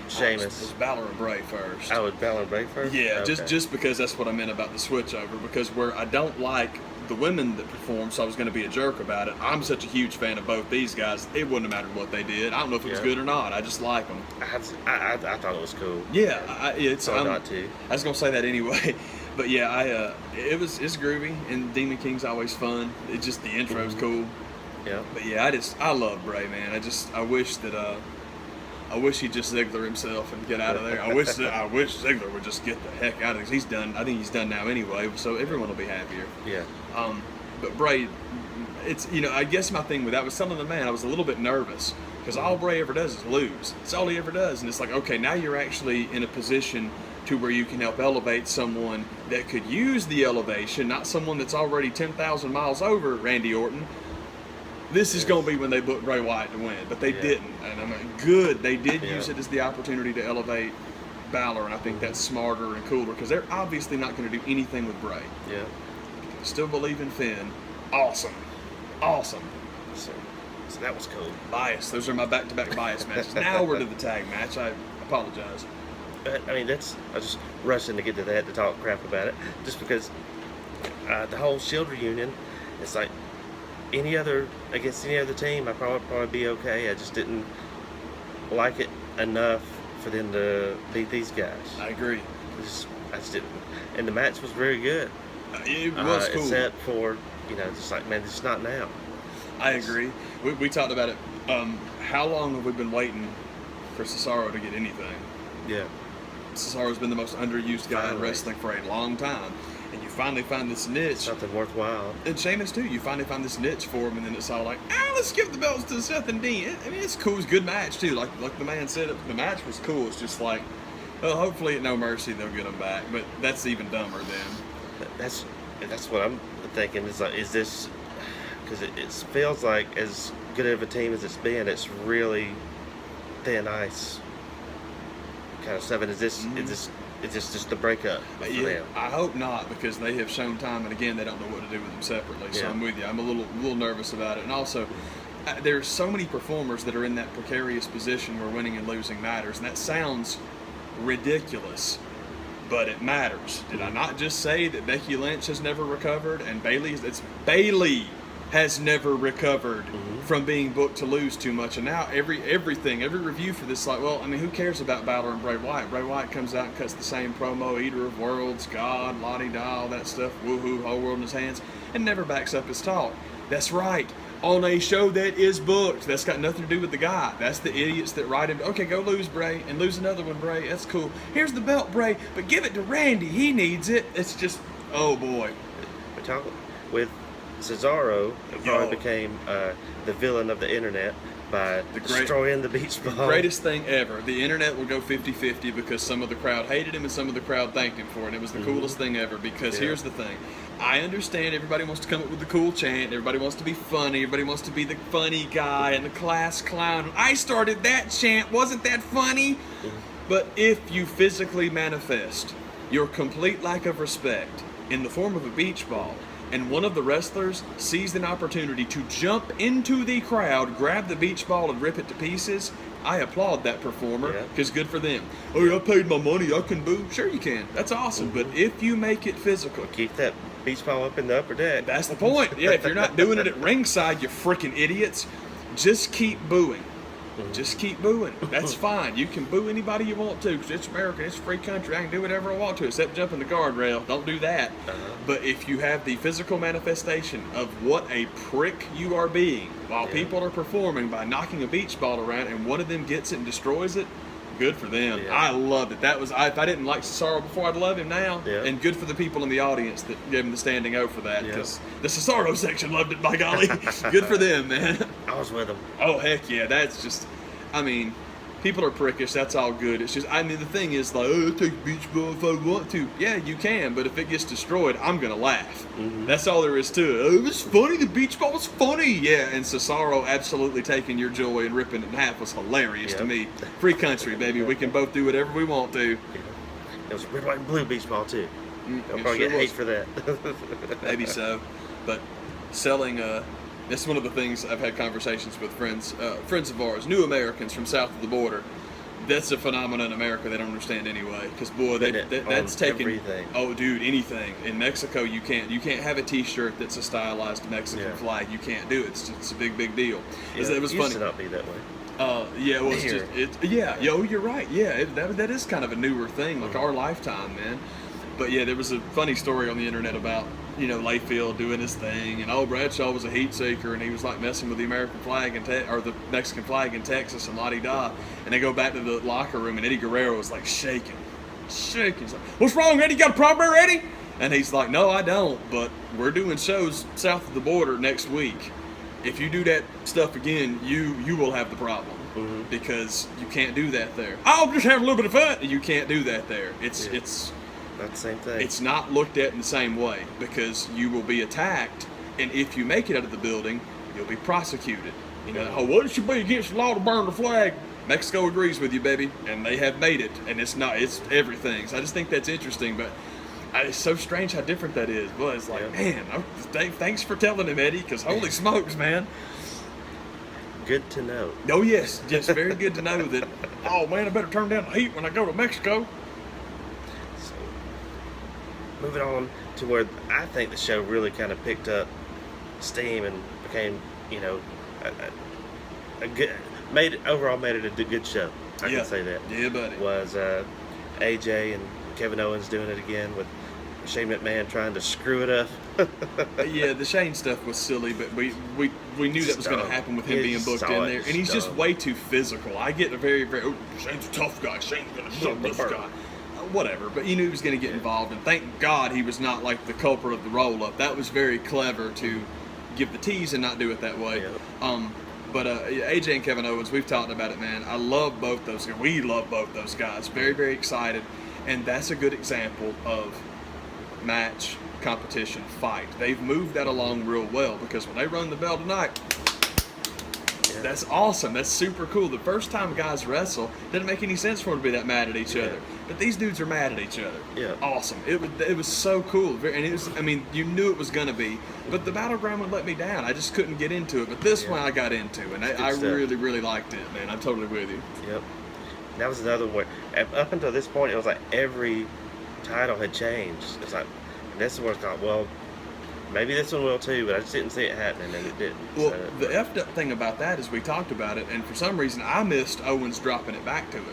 S1: Sheamus.
S2: It's Balor and Bray first.
S1: Oh, it's Balor and Bray first?
S2: Yeah,
S1: Okay.
S2: just because that's what I meant about the switch over, because where I don't like the women that perform, so I was going to be a jerk about it. I'm such a huge fan of both these guys. It wouldn't have mattered what they did. I don't know if it was good or not. I just like them.
S1: I thought it was cool.
S2: Yeah, it's
S1: not to.
S2: I was going to say that anyway. But yeah, it's groovy, and Demon King's always fun. It's just the intro's cool.
S1: Yeah.
S2: But yeah, I love Bray, man. I wish that I wish he'd just Ziggler himself and get out of there. I wish Ziggler would just get the heck out of there. He's done. I think he's done now anyway, so everyone will be happier.
S1: Yeah.
S2: But Bray, it's, I guess my thing with that was telling the man I was a little bit nervous, because all Bray ever does is lose. That's all he ever does, and it's like, okay, now you're actually in a position to where you can help elevate someone that could use the elevation, not someone that's already 10,000 miles over Randy Orton. This is going to be when they booked Bray Wyatt to win, but they didn't. And I mean, good. They did use it as the opportunity to elevate Balor, and I think that's smarter and cooler, because they're obviously not going to do anything with Bray.
S1: Yeah.
S2: Still believe in Finn. Awesome. Awesome.
S1: So that was cool.
S2: Bias. Those are my back-to-back bias matches. Now we're to the tag match. I apologize.
S1: But I mean, I was just rushing to get to that to talk crap about it, just because the whole Shield reunion, it's like against any other team, I'd probably be okay. I just didn't like it enough for them to beat these guys.
S2: I agree.
S1: I just didn't. And the match was very good.
S2: It was cool.
S1: Except for, just like, man, it's not now.
S2: I agree. We talked about it. How long have we been waiting for Cesaro to get anything?
S1: Yeah.
S2: Cesaro's been the most underused guy in wrestling for a long time. And you finally find this niche.
S1: Something worthwhile.
S2: And Sheamus, too. You finally find this niche for him, and then it's all like, let's give the belts to Seth and Dean. I mean, it's cool. It's a good match, too. Like the man said, the match was cool. It's just like, well, hopefully at No Mercy they'll get them back. But that's even dumber then.
S1: That's what I'm thinking. Is this... Because it feels like as good of a team as it's been, it's really thin ice kind of stuff. And is this just the breakup for them?
S2: I hope not, because they have shown time and again they don't know what to do with them separately. So I'm with you. I'm a little nervous about it. And also, there's so many performers that are in that precarious position where winning and losing matters, and that sounds ridiculous, but it matters. Did I not just say that Becky Lynch has never recovered, and Bayley has never recovered from being booked to lose too much? And now every review for this, like, well, I mean, who cares about Balor and Bray Wyatt? Bray Wyatt comes out and cuts the same promo, Eater of Worlds, God, la-di-da, all that stuff, woohoo, whole world in his hands, and never backs up his talk. That's right. On a show that is booked. That's got nothing to do with the guy. That's the idiots that write him, okay, go lose, Bray, and lose another one, Bray. That's cool. Here's the belt, Bray, but give it to Randy. He needs it. It's just, oh, boy.
S1: We're talking with Cesaro, it probably became the villain of the internet by destroying the beach ball.
S2: The greatest thing ever. The internet will go 50-50 because some of the crowd hated him and some of the crowd thanked him for it. And it was the coolest thing ever, because here's the thing. I understand everybody wants to come up with the cool chant. Everybody wants to be funny. Everybody wants to be the funny guy and the class clown. I started that chant. Wasn't that funny? But if you physically manifest your complete lack of respect in the form of a beach ball, and one of the wrestlers sees an opportunity to jump into the crowd, grab the beach ball, and rip it to pieces, I applaud that performer, because good for them. Oh, I paid my money, I can boo. Sure you can. That's awesome. But if you make it physical...
S1: Keep that beach ball up in the upper deck.
S2: That's the point. Yeah, if you're not doing it at ringside, you freaking idiots, just keep booing. Just keep booing. That's fine. You can boo anybody you want to, because it's America, it's a free country. I can do whatever I want to, except jump in the guardrail. Don't do that. But if you have the physical manifestation of what a prick you are being while people are performing by knocking a beach ball around, and one of them gets it and destroys it, good for them. I loved it. That was, if I didn't like Cesaro before, I'd love him now. And good for the people in the audience that gave him the standing O for that, because the Cesaro section loved it, by golly. Good for them, man.
S1: I was with them.
S2: Oh, heck yeah. That's just, I mean, people are prickish. That's all good. It's just, I mean, the thing is, like, oh, I'll take beach ball if I want to. Yeah, you can, but if it gets destroyed, I'm going to laugh. That's all there is to it. Oh, it was funny. The beach ball was funny. Yeah, and Cesaro absolutely taking your joy and ripping it in half was hilarious to me. Free country, baby. We can both do whatever we want to.
S1: It was a red, white, and blue beach ball, too. They'll probably get hate for that.
S2: Maybe so. But selling... It's one of the things I've had conversations with friends of ours, new Americans from south of the border. That's a phenomenon in America they don't understand anyway. Because boy, that's taking
S1: everything.
S2: Oh, dude, anything in Mexico you can't have a T-shirt that's a stylized Mexican flag. You can't do it. It's a big deal. It was funny.
S1: Used to not be that way.
S2: Yeah, well, you're right. Yeah, that is kind of a newer thing, like our lifetime, man. But yeah, there was a funny story on the internet about, Layfield doing his thing, and Bradshaw was a heat seeker, and he was like messing with the American flag or the Mexican flag in Texas, and la-di-da. And they go back to the locker room, and Eddie Guerrero was like shaking. He's like, "What's wrong, Eddie? You got a problem there, Eddie?" And he's like, "No, I don't, but we're doing shows south of the border next week. If you do that stuff again, you will have the problem." Because you can't do that there. I'll just have a little bit of fun. You can't do that there. It's
S1: not the same thing.
S2: It's not looked at in the same way, because you will be attacked, and if you make it out of the building, you'll be prosecuted. Oh, what it should be against the law to burn the flag? Mexico agrees with you, baby, and they have made it, and it's everything. So I just think that's interesting, but it's so strange how different that is. But it's like, man, thanks for telling him, Eddie, because holy smokes, man.
S1: Good to know.
S2: Oh, yes, very good to know that Oh man, I better turn down the heat when I go to Mexico.
S1: So, moving on to where I think the show really kind of picked up steam and became, a good, made it a good show. I can say that.
S2: Yeah, buddy.
S1: Was AJ and Kevin Owens doing it again with Shane McMahon trying to screw it up.
S2: Yeah, the Shane stuff was silly, but we knew that was going to happen with him being booked in there, and he's just way too physical. I get a very Shane's a tough guy. Shane's going to shove this guy. Whatever, but you knew he was going to get involved, and thank God he was not like the culprit of the roll-up. That was very clever to give the tease and not do it that way.
S1: Yeah.
S2: But AJ and Kevin Owens, we've talked about it, man. I love both those guys. We love both those guys. Very, very excited, and that's a good example of match, competition, fight. They've moved that along real well, because when they run the bell tonight, that's awesome. That's super cool. The first time guys wrestle, didn't make any sense for them to be that mad at each other. But these dudes are mad at each other.
S1: Yeah.
S2: Awesome. It was so cool. And it was, I mean, you knew it was going to be. But the Battleground would let me down. I just couldn't get into it. But this one I got into. And I really, really liked it, man. I'm totally with you.
S1: Yep. That was another one. Up until this point, it was like every title had changed. It's like, and this one was like, well, maybe this one will too, but I just didn't see it happening, and it didn't.
S2: Well,
S1: so,
S2: the effed up thing about that is we talked about it, and for some reason I missed Owens dropping it back to him.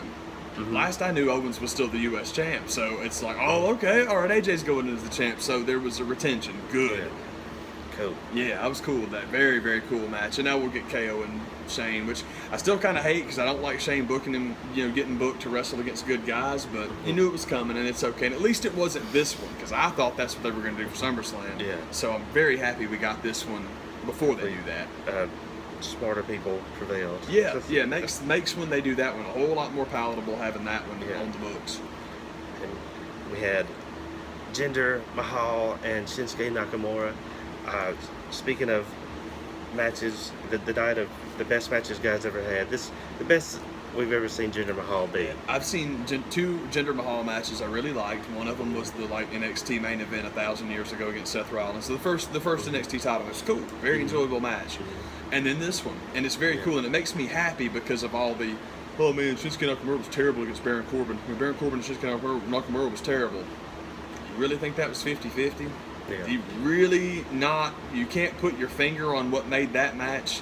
S2: Mm-hmm. Last I knew, Owens was still the U.S. champ, so it's like, oh, okay, all right, AJ's going as the champ, so there was a retention. Good.
S1: Yeah. Cool.
S2: Yeah, I was cool with that. Very, very cool match. And now we'll get KO and Shane, which I still kind of hate because I don't like Shane booking him, getting booked to wrestle against good guys, but you knew it was coming, and it's okay. And at least it wasn't this one, because I thought that's what they were going to do for SummerSlam.
S1: Yeah.
S2: So I'm very happy we got this one before they do that.
S1: Smarter people prevailed.
S2: Yeah, yeah. Makes when they do that one a whole lot more palatable, having that one on the books.
S1: And we had Jinder Mahal and Shinsuke Nakamura. Speaking of matches, the night of the best matches guys ever had. The best we've ever seen Jinder Mahal be.
S2: I've seen two Jinder Mahal matches I really liked. One of them was the NXT main event 1,000 years ago against Seth Rollins. So the first NXT title was cool, very enjoyable match. And then this one, and it's very cool, and it makes me happy because of all the, oh man, Shinsuke Nakamura was terrible against Baron Corbin. Baron Corbin and Shinsuke Nakamura was terrible. You really think that was 50-50?
S1: Yeah.
S2: You really not, you can't put your finger on what made that match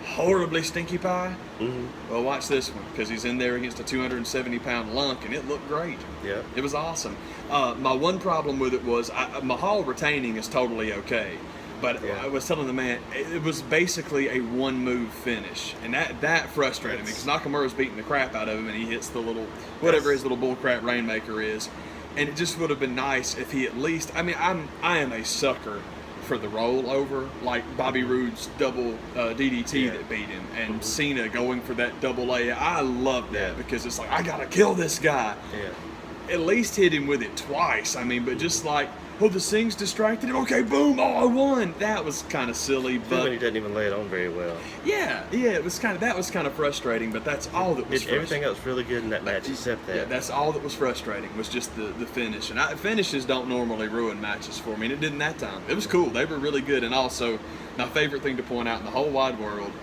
S2: horribly stinky pie?
S1: Mm-hmm.
S2: Well, watch this one, because he's in there against a 270-pound lunk, and it looked great.
S1: Yeah.
S2: It was awesome. My one problem with it was Mahal retaining is totally okay. But I was telling the man, it was basically a one-move finish. And that frustrated me, because Nakamura's beating the crap out of him, and he hits the little, whatever his little bullcrap Rainmaker is. And it just would have been nice if he at least, I am a sucker for the rollover, like Bobby Roode's double DDT that beat him, and Cena going for that double A. I love that because it's like, I gotta kill this guy.
S1: Yeah.
S2: At least hit him with it twice. But just like, oh, the Sting's distracted him. Okay, boom, oh, I won. That was kind of silly, but
S1: he doesn't even lay it on very well.
S2: Yeah, it was kind of frustrating, but that's all that was.
S1: Everything else really good in that match except that.
S2: Yeah, that's all that was frustrating was just the finish, and finishes don't normally ruin matches for me, and it didn't that time. It was cool. They were really good, and also my favorite thing to point out in the whole wide world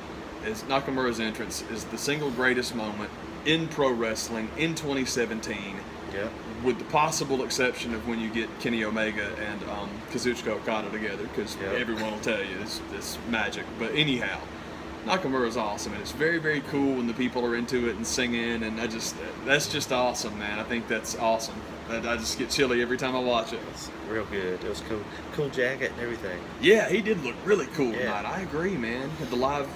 S2: is Nakamura's entrance is the single greatest moment in pro wrestling in 2017.
S1: Yeah.
S2: With the possible exception of when you get Kenny Omega and Kazuchika Okada together, because everyone will tell you it's magic. But anyhow, Nakamura's awesome, and it's very, very cool when the people are into it and singing, and that's just awesome, man. I think that's awesome. I just get chilly every time I watch it.
S1: It's real good. It was cool jacket and everything.
S2: Yeah, he did look really cool tonight. I agree, man. The live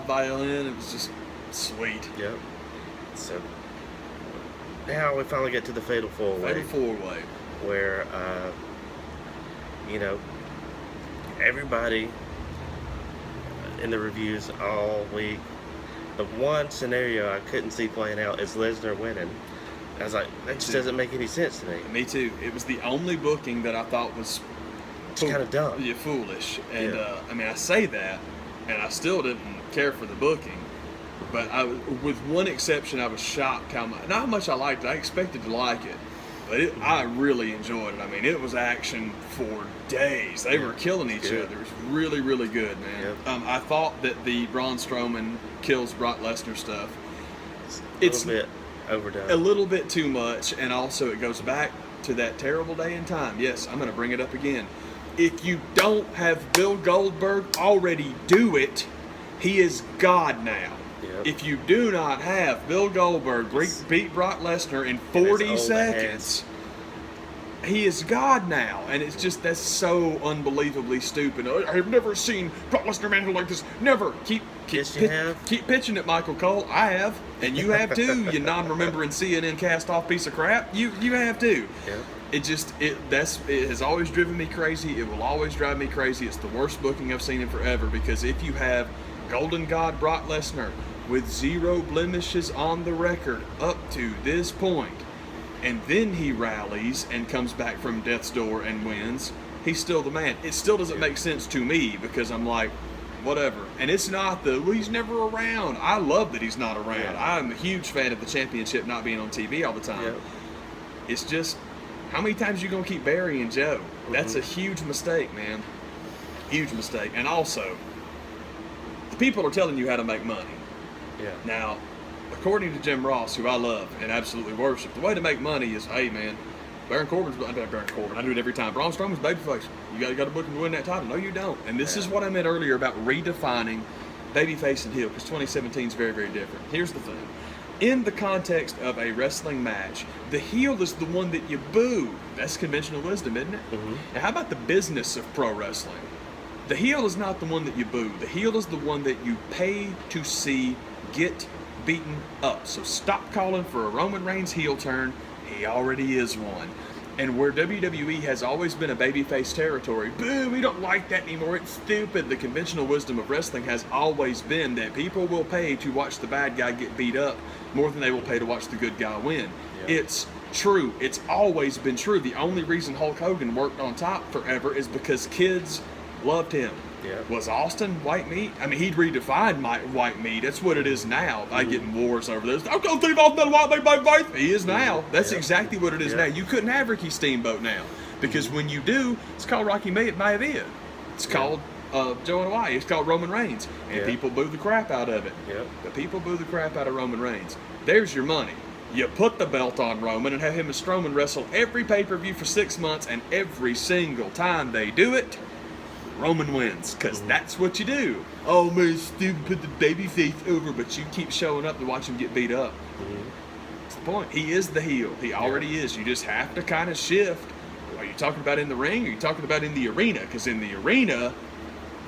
S2: violin, it was just sweet.
S1: Yep. So now we finally get to the Fatal 4-Way.
S2: Fatal 4-Way.
S1: Where, everybody in the reviews all week, the one scenario I couldn't see playing out is Lesnar winning. I was like, that just doesn't make any sense to me.
S2: Me too. It was the only booking that I thought was
S1: it's kind of dumb.
S2: Yeah, foolish. And, I say that, and I still didn't care for the booking. But with one exception, I was shocked not how much I liked it. I expected to like it, but I really enjoyed it. It was action for days. They were killing each other. It was really, really good, man.
S1: Yep.
S2: I thought that the Braun Strowman kills Brock Lesnar stuff, It's
S1: a little bit overdone.
S2: a little bit too much, and also it goes back to that terrible day in time. Yes, I'm going to bring it up again. If you don't have Bill Goldberg already do it, he is God now.
S1: Yep.
S2: If you do not have Bill Goldberg beat Brock Lesnar in 40 seconds, he is God now. And it's just, that's so unbelievably stupid. I've never seen Brock Lesnar manhandled like this. Never. Keep pitching it, Michael Cole. I have. And you have too, you non-remembering CNN cast-off piece of crap. You have too.
S1: Yep.
S2: It has always driven me crazy. It will always drive me crazy. It's the worst booking I've seen in forever, because if you have Golden God Brock Lesnar with 0 blemishes on the record up to this point, and then he rallies and comes back from death's door and wins, he's still the man. It still doesn't make sense to me, because I'm like, whatever. And it's not he's never around. I love that he's not around.
S1: Yeah.
S2: I'm a huge fan of the championship not being on TV all the time.
S1: Yep.
S2: It's just, how many times are you going to keep burying Joe? That's a huge mistake, man. Huge mistake. And also, the people are telling you how to make money.
S1: Yeah.
S2: Now, according to Jim Ross, who I love and absolutely worship, the way to make money is, hey, man, Baron Corbin, I do it every time. Braun Strowman's babyface. You got to book him to win that title. No, you don't. And this is what I meant earlier about redefining babyface and heel, because 2017 is very, very different. Here's the thing. In the context of a wrestling match, the heel is the one that you boo. That's conventional wisdom, isn't it? Now, how about the business of pro wrestling? The heel is not the one that you boo. The heel is the one that you pay to see get beaten up. So stop calling for a Roman Reigns heel turn. He already is one. And where WWE has always been a babyface territory, boo, we don't like that anymore, it's stupid. The conventional wisdom of wrestling has always been that people will pay to watch the bad guy get beat up more than they will pay to watch the good guy win. Yeah. It's true. It's always been true. The only reason Hulk Hogan worked on top forever is because kids loved him.
S1: Yeah.
S2: Was Austin white meat? I mean, he'd redefined white meat. That's what it is now. I get in wars over this. I'm going to leave off that white meat by faith. He is now. That's exactly what it is now. You couldn't have Ricky Steamboat now, because when you do, it's called Rocky Maivia. It's called Joe and Hawaii. It's called Roman Reigns, and people boo the crap out of it.
S1: Yep.
S2: The people boo the crap out of Roman Reigns. There's your money. You put the belt on Roman and have him and Strowman wrestle every pay-per-view for 6 months, and every single time they do it, Roman wins, because that's what you do. Oh, man, stupid, put the babyface over, but you keep showing up to watch him get beat up. That's the point. He is the heel. He already is. You just have to kind of shift. Are you talking about in the ring, or are you talking about in the arena? Because in the arena,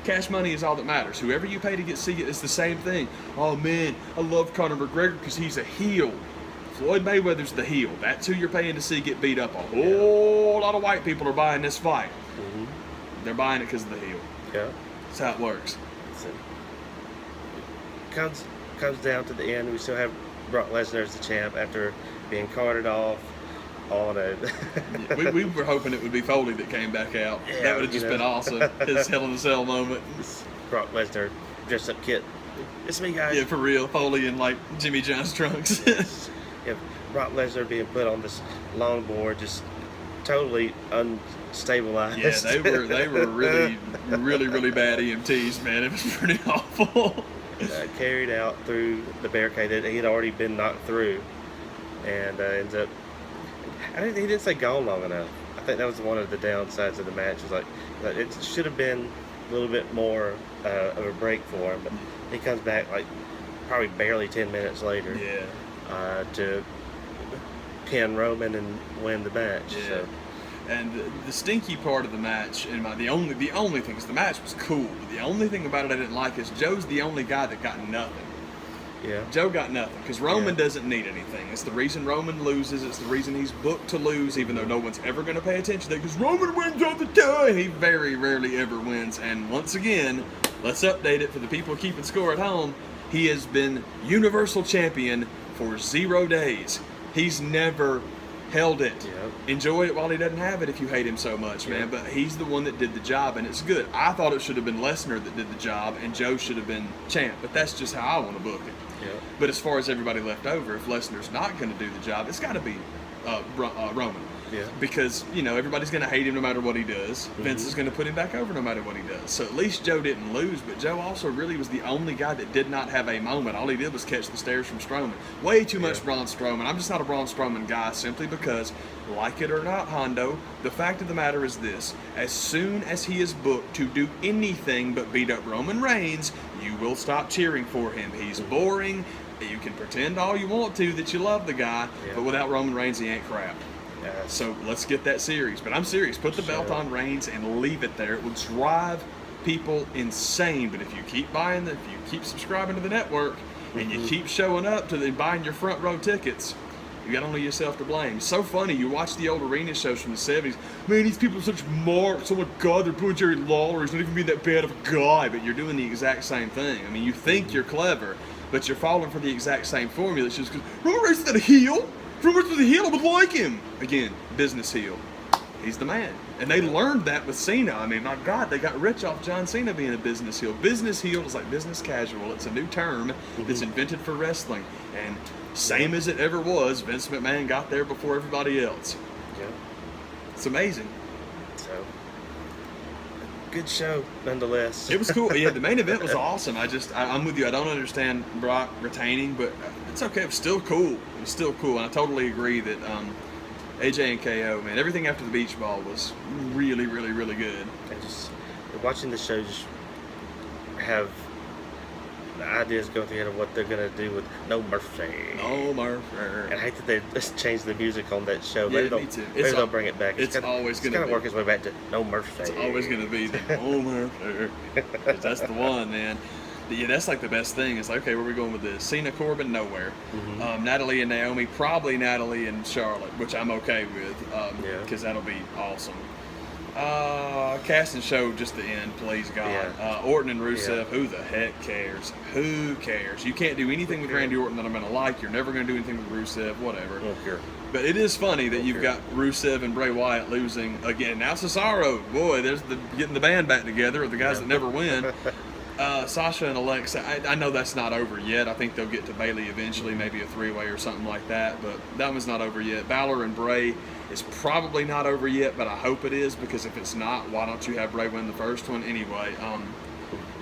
S2: cash money is all that matters. Whoever you pay to get see it is the same thing. Oh, man, I love Conor McGregor because he's a heel. Floyd Mayweather's the heel. That's who you're paying to see get beat up. A whole lot of white people are buying this fight. They're buying it because of the heel.
S1: Yeah.
S2: That's how it works.
S1: So, comes down to the end. We still have Brock Lesnar as the champ after being carted off on a...
S2: we were hoping it would be Foley that came back out.
S1: Yeah,
S2: that would have just been awesome. His Hell in a Cell moment.
S1: Brock Lesnar dressed up kit. It's me, guys.
S2: Yeah, for real. Foley in like Jimmy John's trunks.
S1: Yeah, Brock Lesnar being put on this longboard, just totally unstabilized.
S2: Yeah, they were really, really, really bad EMTs, man. It was pretty awful.
S1: Carried out through the barricade that he had already been knocked through, and ends up. He didn't say gone long enough. I think that was one of the downsides of the match. Is like it should have been a little bit more of a break for him, but he comes back like probably barely 10 minutes later.
S2: Yeah.
S1: To pin Roman and win the match.
S2: Yeah.
S1: So.
S2: And the stinky part of the match, and the only thing is the match was cool, but the only thing about it I didn't like is Joe's the only guy that got nothing.
S1: Yeah.
S2: Joe got nothing because Roman doesn't need anything. It's the reason Roman loses. It's the reason he's booked to lose, even though no one's ever going to pay attention to that, because Roman wins all the time. He very rarely ever wins. And once again, let's update it for the people keeping score at home. He has been Universal Champion for 0 days. He's never held it.
S1: Yep.
S2: Enjoy it while he doesn't have it if you hate him so much, man. But he's the one that did the job, and it's good. I thought it should have been Lesnar that did the job, and Joe should have been champ. But that's just how I want to book it. But as far as everybody left over, if Lesnar's not going to do the job, it's got to be Roman.
S1: Yeah.
S2: Because, everybody's going to hate him no matter what he does. Vince is going to put him back over no matter what he does. So at least Joe didn't lose, but Joe also really was the only guy that did not have a moment. All he did was catch the stairs from Strowman. Way too much Braun Strowman. I'm just not a Braun Strowman guy simply because, like it or not, Hondo, the fact of the matter is this. As soon as he is booked to do anything but beat up Roman Reigns, you will stop cheering for him. He's boring. You can pretend all you want to that you love the guy, but without Roman Reigns, he ain't crap.
S1: Yeah.
S2: So let's get that series. But I'm serious. Put the belt on Reigns and leave it there. It will drive people insane. But if you keep if you keep subscribing to the network and you keep showing up to buying your front row tickets, you got only yourself to blame. It's so funny. You watch the old arena shows from the 70s. Man, these people are such marks. Oh my God, they're putting Jerry Lawler. He's not even being that bad of a guy. But you're doing the exact same thing. I mean, you think you're clever, but you're falling for the exact same formula. It's just because Roman Reigns is not a heel. Roman Reigns was a heel. I would like him. Again, business heel. He's the man. And they learned that with Cena. I mean, my God, they got rich off John Cena being a business heel. Business heel is like business casual. It's a new term that's invented for wrestling. And same as it ever was, Vince McMahon got there before everybody else.
S1: Yeah.
S2: It's amazing.
S1: So, good show, nonetheless.
S2: It was cool. Yeah, the main event was awesome. I'm with you. I don't understand Brock retaining, but it's okay. It was still cool. It was still cool. And I totally agree that AJ and KO, man, everything after the beach ball was really, really, really good.
S1: And just watching the show just have the ideas go through your head of what they're going to do with No Mercy.
S2: No Mercy.
S1: And I hate that they just changed the music on that show.
S2: Yeah, me too.
S1: Maybe they'll bring it back.
S2: It's always going to
S1: work its way back to No Mercy.
S2: It's always going to be the No Mercy. That's the one, man. Yeah, that's like the best thing. It's like, okay, where are we going with this? Cena, Corbin, nowhere. Natalie and Naomi, probably Natalie and Charlotte, which I'm okay with, because that'll be awesome. Cast and show just the end, please God.
S1: Yeah.
S2: Orton and Rusev, who the heck cares? Who cares? You can't do anything with Randy Orton that I'm going to like. You're never going to do anything with Rusev, whatever. But it is funny that you've got Rusev and Bray Wyatt losing again. Now Cesaro, boy, there's getting the band back together, or the guys that never win. Sasha and Alexa, I know that's not over yet. I think they'll get to Bayley eventually, maybe a three-way or something like that, but that one's not over yet. Balor and Bray is probably not over yet, but I hope it is, because if it's not, why don't you have Bray win the first one? Anyway,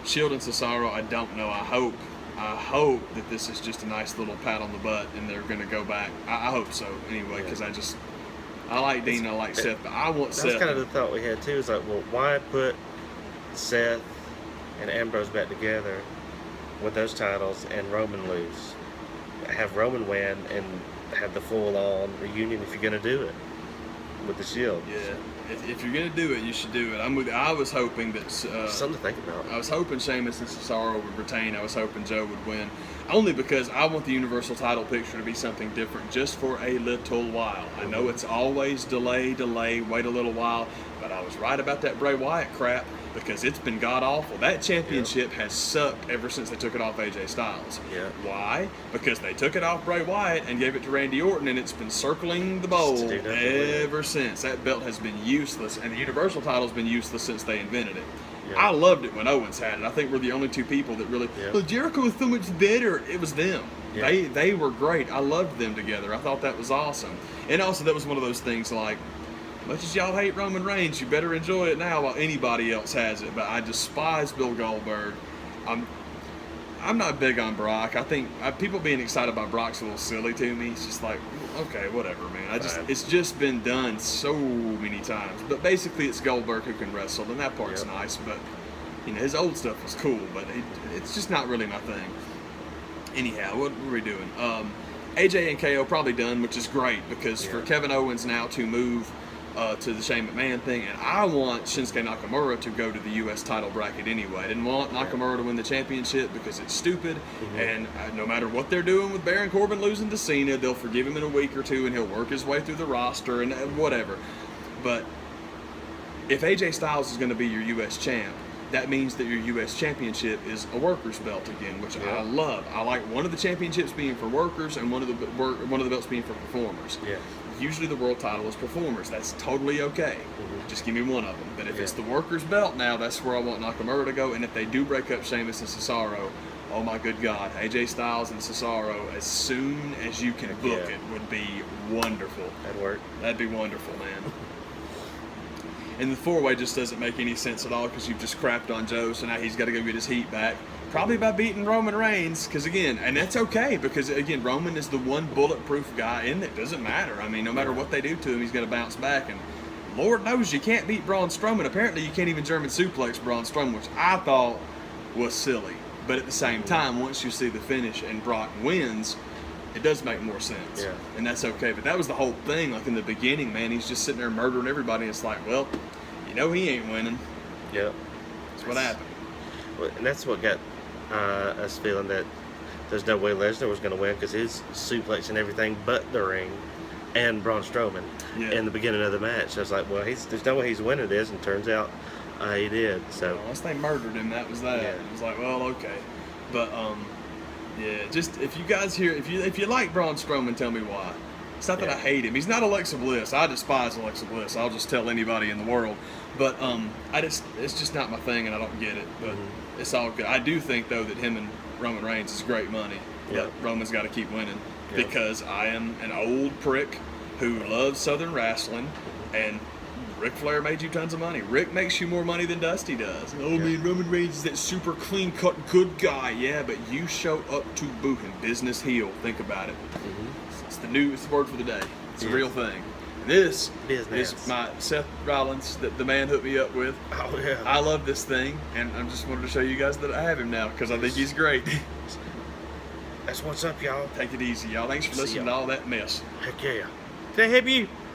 S2: Shield and Cesaro, I don't know. I hope that this is just a nice little pat on the butt and they're going to go back. I hope so, anyway, because I like Dean, I like Seth, but I want Seth.
S1: That's kind of the thought we had, too. Is like, well, why put Seth and Ambrose back together with those titles and Roman lose? Have Roman win and have the full-on reunion if you're going to do it with the Shield.
S2: Yeah, if you're going to do it, you should do it. I was hoping that
S1: something to think about.
S2: I was hoping Sheamus and Cesaro would retain. I was hoping Joe would win, only because I want the Universal title picture to be something different just for a little while. I know it's always delay, wait a little while, but I was right about that Bray Wyatt crap, because it's been god-awful. That championship has sucked ever since they took it off AJ Styles.
S1: Yeah.
S2: Why? Because they took it off Bray Wyatt and gave it to Randy Orton, and it's been circling the bowl ever since. That belt has been useless, and the Universal title's been useless since they invented it. Yeah. I loved it when Owens had it. I think we're the only two people that really... Yeah. Well, Jericho was so much better. It was them. Yeah. They were great. I loved them together. I thought that was awesome. And also, that was one of those things like, much as y'all hate Roman Reigns, you better enjoy it now while anybody else has it. But I despise Bill Goldberg. I'm not big on Brock. I think people being excited about Brock's a little silly to me. It's just like, okay, whatever, man. It's just been done so many times. But basically, it's Goldberg who can wrestle, and that part's nice. But his old stuff was cool, but it's just not really my thing. Anyhow, what were we doing? AJ and KO probably done, which is great, because for Kevin Owens now to move to the Shane McMahon thing, and I want Shinsuke Nakamura to go to the U.S. title bracket anyway. I didn't want Nakamura to win the championship because it's stupid, and no matter what they're doing with Baron Corbin losing to Cena, they'll forgive him in a week or two, and he'll work his way through the roster and whatever. But if AJ Styles is going to be your U.S. champ, that means that your U.S. championship is a workers' belt again, which I love. I like one of the championships being for workers and one of the belts being for performers. Yeah. Usually the world title is performers. That's totally okay. Just give me one of them. But if it's the workers' belt now, that's where I want Nakamura to go. And if they do break up Sheamus and Cesaro, oh my good God, AJ Styles and Cesaro, as soon as you can book it, would be wonderful.
S1: That'd work.
S2: That'd be wonderful, man. And the 4-way just doesn't make any sense at all because you've just crapped on Joe, so now he's got to go get his heat back. Probably by beating Roman Reigns, because again, and that's okay, because again, Roman is the one bulletproof guy, and it doesn't matter. I mean, no matter what they do to him, he's going to bounce back, and Lord knows you can't beat Braun Strowman. Apparently, you can't even German suplex Braun Strowman, which I thought was silly. But at the same time, once you see the finish and Brock wins, it does make more sense.
S1: Yeah.
S2: And that's okay. But that was the whole thing. Like in the beginning, man, he's just sitting there murdering everybody. It's like, well, you know he ain't winning.
S1: Yep.
S2: That's what happened.
S1: Well, and that's what got us feeling that there's no way Lesnar was going to win because his suplex and everything but the ring and Braun Strowman in the beginning of the match. I was like, well, there's no way he's winning this, and turns out he did. So
S2: well, once they murdered him, that was that.
S1: Yeah.
S2: It was like, well, okay, but yeah. Just if you guys hear, if you like Braun Strowman, tell me why. It's not that I hate him. He's not Alexa Bliss. I despise Alexa Bliss. I'll just tell anybody in the world. But it's just not my thing, and I don't get it. But it's all good. I do think though that him and Roman Reigns is great money. But Roman's got to keep winning because I am an old prick who loves Southern wrestling, and Ric Flair made you tons of money. Rick makes you more money than Dusty does. Oh man, Roman Reigns is that super clean-cut good guy. Yeah, but you show up to boo him. Business heel. Think about it. It's the word for the day. It's a real thing. This is my Seth Rollins that the man hooked me up with.
S1: Oh yeah.
S2: I love this thing, and I just wanted to show you guys that I have him now because I think he's great.
S1: That's what's up, y'all.
S2: Take it easy, y'all. Thanks for listening to all that mess.
S1: Heck yeah. Can I help you?